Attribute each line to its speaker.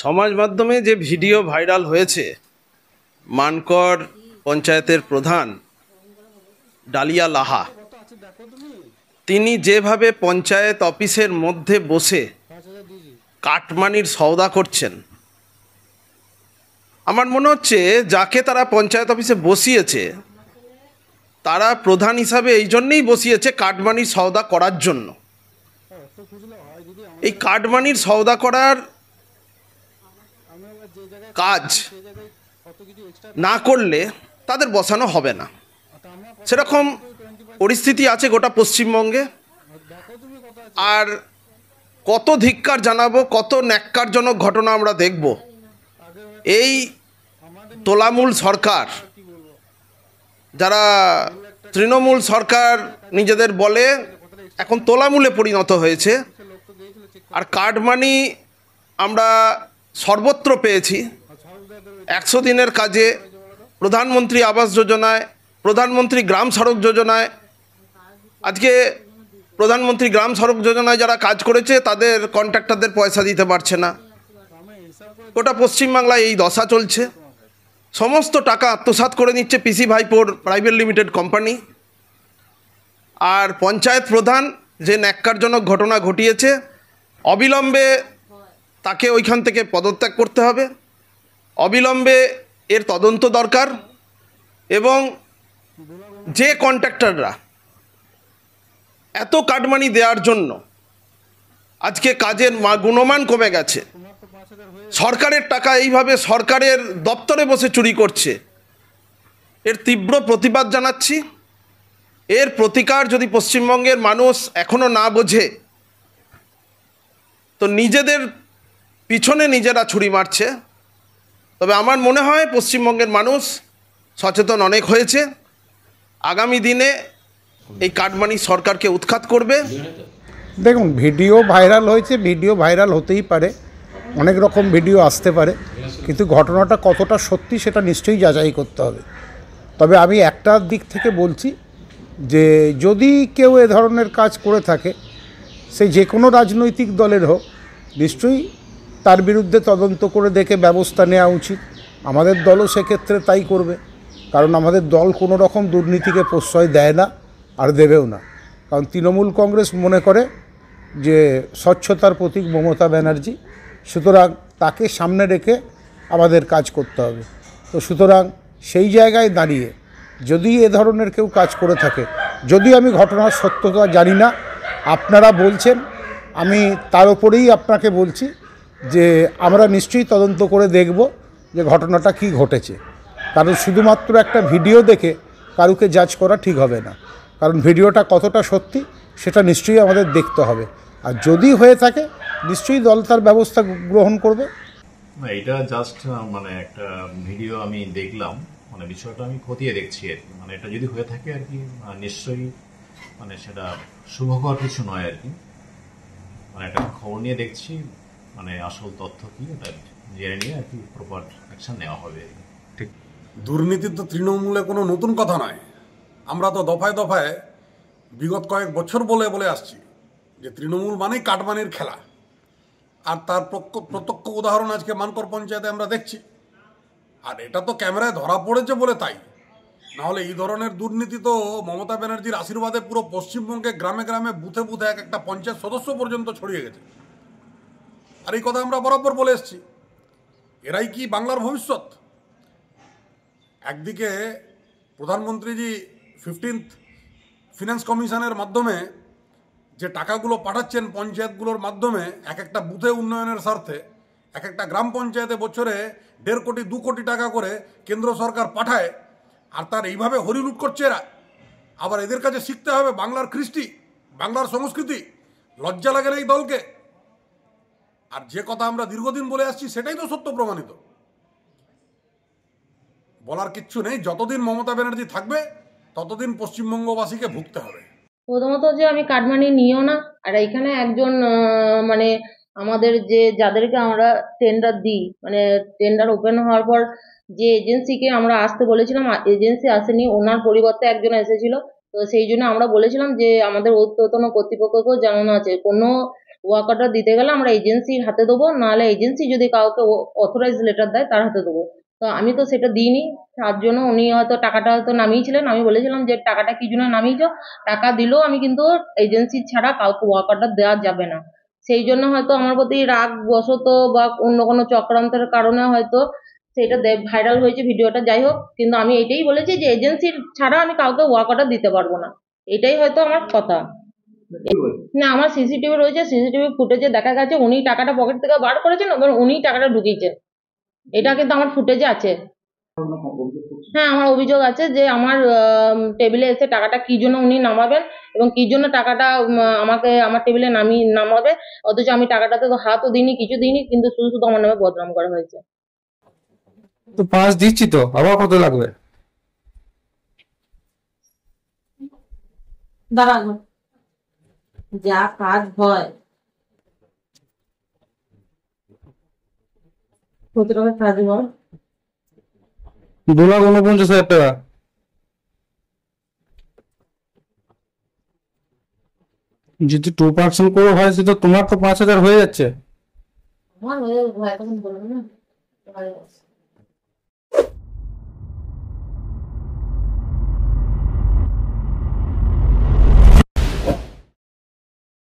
Speaker 1: সমাজ মাধ্যমে যে ভিডিও ভাইরাল হয়েছে মানকর পঞ্চায়েতের প্রধান ডালিয়া লাহা, তিনি যেভাবে পঞ্চায়েত অফিসের মধ্যে বসে কাটমানির সওদা করছেন, আমার মনে হচ্ছে যাকে তারা পঞ্চায়েত অফিসে বসিয়েছে তারা প্রধান হিসাবে এই জন্যেই বসিয়েছে কাটমানির সওদা করার জন্য। এই কাটমানির সওদা করার কাজ না করলে তাদের বসানো হবে না, সেরকম পরিস্থিতি আছে গোটা পশ্চিমবঙ্গে। আর কত ধিক্কার জানাবো, কত ন্যাক্কারজনক ঘটনা আমরা দেখব। এই তোলামূল সরকার, যারা তৃণমূল সরকার নিজেদের বলে, এখন তোলামূলে পরিণত হয়েছে। আর কাটমানি আমরা সর্বত্র পেয়েছি। 100 দিনের কাজে, প্রধানমন্ত্রী আবাস যোজনায়, প্রধানমন্ত্রী গ্রাম সড়ক যোজনায়। আজকে প্রধানমন্ত্রী গ্রাম সড়ক যোজনায় যারা কাজ করেছে তাদের কন্ট্রাক্টরদের পয়সা দিতে পারছে না। গোটা পশ্চিমবাংলায় এই দশা চলছে। সমস্ত টাকা আত্মসাৎ করে নিচ্ছে পিসি ভাইপোর প্রাইভেট লিমিটেড কোম্পানি। আর পঞ্চায়েত প্রধান যে ন্যাক্কারজনক ঘটনা ঘটিয়েছে, অবিলম্বে তাকে ওইখান থেকে পদত্যাগ করতে হবে, অবিলম্বে এর তদন্ত দরকার। এবং যে কন্ট্রাক্টররা এত কাটমানি দেওয়ার জন্য আজকে কাজের গুণমান কমে গেছে, সরকারের টাকা এইভাবে সরকারের দপ্তরে বসে চুরি করছে, এর তীব্র প্রতিবাদ জানাচ্ছি। এর প্রতিকার যদি পশ্চিমবঙ্গের মানুষ এখনও না বোঝে, তো নিজেদের পিছনে নিজেরা ছুরি মারছে। তবে আমার মনে হয় পশ্চিমবঙ্গের মানুষ সচেতন অনেক হয়েছে। আগামী দিনে এই কাটমানি সরকারকে উৎখাত করবে।
Speaker 2: দেখুন, ভিডিও ভাইরাল হয়েছে, ভিডিও ভাইরাল হতেই পারে, অনেক রকম ভিডিও আসতে পারে, কিন্তু ঘটনাটা কতটা সত্যি সেটা নিশ্চয়ই যাচাই করতে হবে। তবে আমি একটা দিক থেকে বলছি যে যদি কেউ এ ধরনের কাজ করে থাকে, সে যে কোনো রাজনৈতিক দলের হোক, নিশ্চয়ই তার বিরুদ্ধে তদন্ত করে দেখে ব্যবস্থা নেওয়া উচিত। আমাদের দলও সেক্ষেত্রে তাই করবে, কারণ আমাদের দল কোনো রকম দুর্নীতিকে প্রশ্রয় দেয় না, আর দেবেও না। কারণ তৃণমূল কংগ্রেস মনে করে যে স্বচ্ছতার প্রতীক মমতা ব্যানার্জি, সুতরাং তাকে সামনে রেখে আমাদের কাজ করতে হবে। তো সুতরাং সেই জায়গায় দাঁড়িয়ে যদি এ ধরনের কেউ কাজ করে থাকে, যদি আমি ঘটনার সত্যতা জানি না, আপনারা বলছেন, আমি তার উপরেই আপনাকে বলছি যে আমরা নিশ্চয়ই তদন্ত করে দেখব যে ঘটনাটা কি ঘটেছে। কারণ শুধুমাত্র একটা ভিডিও দেখে কারুকে জাজ করা ঠিক হবে না, কারণ ভিডিওটা কতটা সত্যি সেটা নিশ্চয়ই আমাদের দেখতে হবে। আর যদি হয়ে থাকে নিশ্চয়ই দল তার ব্যবস্থা গ্রহণ করবে।
Speaker 3: এটা জাস্ট মানে একটা ভিডিও আমি দেখলাম, মানে বিষয়টা আমি খতিয়ে দেখছি আর কি। মানে এটা যদি হয়ে থাকে আর কি, নিশ্চয়ই মানে সেটা শুভকর কিছু নয় আর কি। মানে একটা খবর নিয়ে দেখছি, মানে আসল তথ্য কি ওটা জেনে নিয়ে আর কি প্রপার অ্যাকশন নেওয়া হবে।
Speaker 4: ঠিক, দুর্নীতি তো তৃণমূলে কোনো নতুন কথা নয়। আমরা তো দফায় দফায় বিগত কয়েক বছর বলে বলে আসছি যে তৃণমূল মানেই কাটমানির খেলা। আর তার প্রত্যক্ষ উদাহরণ আজকে মানকর পঞ্চায়েতে আমরা দেখছি। আর এটা তো ক্যামেরায় ধরা পড়েছে বলে তাই, নাহলে এই ধরনের দুর্নীতি তো মমতা ব্যানার্জির আশীর্বাদে পুরো পশ্চিমবঙ্গে গ্রামে গ্রামে বুথে বুথে এক একটা পঞ্চায়েত সদস্য পর্যন্ত ছড়িয়ে গেছে। আর এই কথা আমরা বরাবর বলে এসছি। এরাই কি বাংলার ভবিষ্যৎ? একদিকে প্রধানমন্ত্রীজি 15th ফিনান্স কমিশনের মাধ্যমে যে টাকাগুলো পাঠাচ্ছেন পঞ্চায়েতগুলোর মাধ্যমে এক একটা বুথে উন্নয়নের স্বার্থে, এক একটা গ্রাম পঞ্চায়েতে বছরে 1.5 কোটি 2 কোটি টাকা করে কেন্দ্র সরকার পাঠায়, আর তার এইভাবে হরিলুট করছে এরা। আবার এদের কাছে শিখতে হবে বাংলার কৃষ্টি, বাংলার সংস্কৃতি। লজ্জা লাগে না এই দলকে? আর যে কথা আমরা দীর্ঘদিন বলে আসছি সেটাই তো সত্য প্রমাণিত। বলার কিচ্ছু নেই। যতদিন মমতা ব্যানার্জি থাকবে ততদিন পশ্চিমবঙ্গবাসীকে ভুগতে হবে।
Speaker 5: প্রথমত যে আমি কাটমানি নিও না। আর এইখানে একজন মানে আমাদের যাদেরকে আমরা টেন্ডার দিই, মানে টেন্ডার ওপেন হওয়ার পর যে এজেন্সিকে আমরা আসতে বলেছিলাম, এজেন্সি আসেনি, ওনার পরিবর্তে একজন এসেছিল। তো সেই জন্য আমরা বলেছিলাম যে আমাদের ঊর্ধ্বতন কর্তৃপক্ষকেও জানানো আছে, কোনো ওয়াক অর্ডার দিতে গেলে আমরা এজেন্সির হাতে দেবো, নাহলে এজেন্সি যদি কাউকে অথরাইজ লেটার দেয় তার হাতে দেবো। তো আমি তো সেটা দিইনি, তার জন্য উনি হয়তো টাকাটা হয়তো নামিয়েছিলেন। আমি বলেছিলাম যে টাকাটা কি জন্য নামিয়েছ, টাকা দিলেও আমি কিন্তু এজেন্সি ছাড়া কাউকে ওয়াক অর্ডার দেওয়া যাবে না। সেই জন্য হয়তো আমার প্রতি রাগ বশত বা অন্য কোনো চক্রান্তের কারণে হয়তো সেটা ভাইরাল হয়েছে ভিডিওটা। যাই হোক, কিন্তু আমি এটাই বলেছি যে এজেন্সির ছাড়া আমি কাউকে ওয়াক অর্ডার দিতে পারবো না, এটাই হয়তো আমার কথা। না, আমার সিসিটিভি রয়েছে, সিসিটিভি ফুটেজে দেখা গেছে উনি টাকাটা পকেট থেকে বার করেছেন এবং উনি টাকাটা ঢুকিয়েছেন, এটা কিন্তু আমার ফুটেজে আছে। হ্যাঁ, আমার অভিযোগ আছে যে আমার টেবিলে এসে টাকাটা কি জন্য উনি নামাবেন এবং কি জন্য টাকাটা আমাকে আমার টেবিলে নামাবে, অথচ আমি টাকাটাতে তো হাতও দিইনি, কিছু দিইনি, কিন্তু শুধু শুধু আমার নামে বদনাম করা হয়েছে।
Speaker 6: তো পাস দিচ্ছি, তো আবার কত লাগবে?
Speaker 5: দাঁড়ানো যা কাজ হয় কত টাকা কাজ হয়?
Speaker 6: 2,49,000 টাকা। যদি 2% করে হয় সেটা তোমার তো 5,000 হয়ে যাচ্ছে।
Speaker 5: আমার হয়ে এখন বলবো না।